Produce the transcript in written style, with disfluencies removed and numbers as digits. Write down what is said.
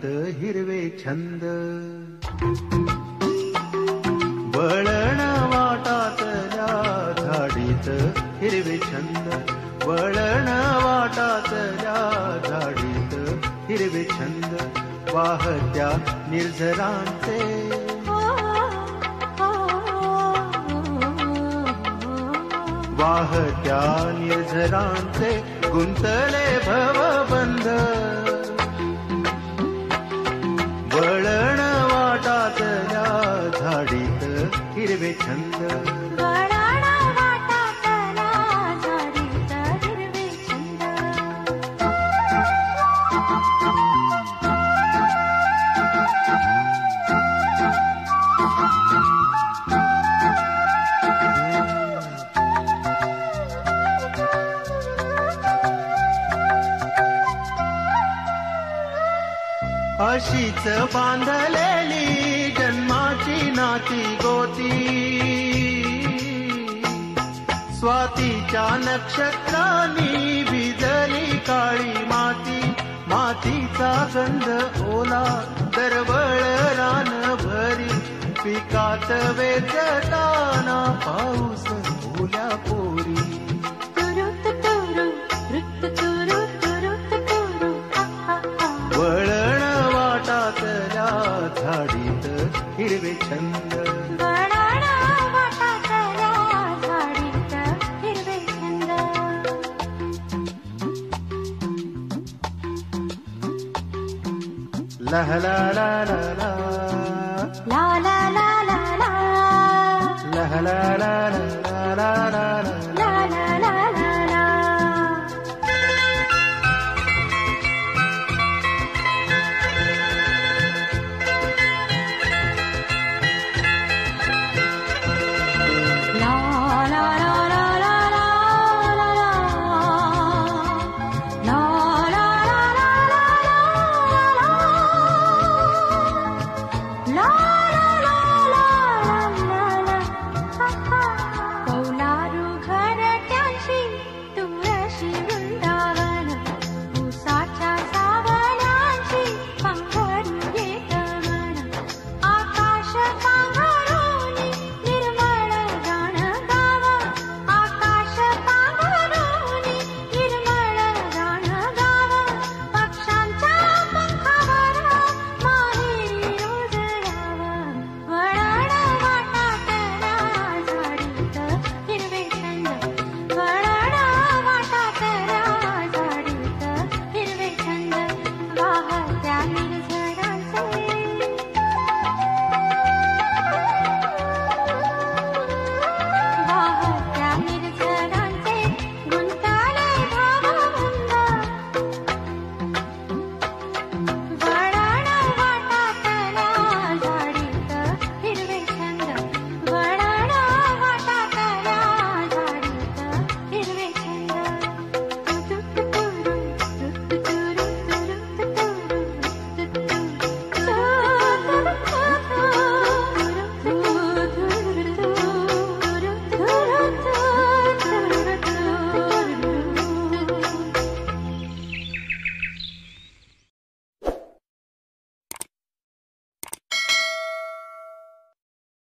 झाडीत हिरवे छंद, वळण वाटातल्या झाडीत हिरवे छंद, वळण वाटातल्या झाडीत हिरवे छंद, वाहत्या निर्झरांचे वाहत्या निर्झरांचे गुंतले भवबंध, वळण वाटातल्या झाडीत हिरवे छंद, वळण वाटातल्या झाडीत हिरवे छंद. अशीच बांधलेली जन्माची नाती गोती, स्वातीच्या नक्षत्रांनी भिजली काळी माती, मातीचा गंध ओला दरवळ रान भरी, पिकात वेचताना पाऊस ओल्या पोरी, वळण वाटातल्या झाडीत हिरवे छंद, वळण वाटातल्या झाडीत हिरवे छंद. लह ला ला ला ला, ला ला ला ला ला, लह ला ला ला ला ला ला.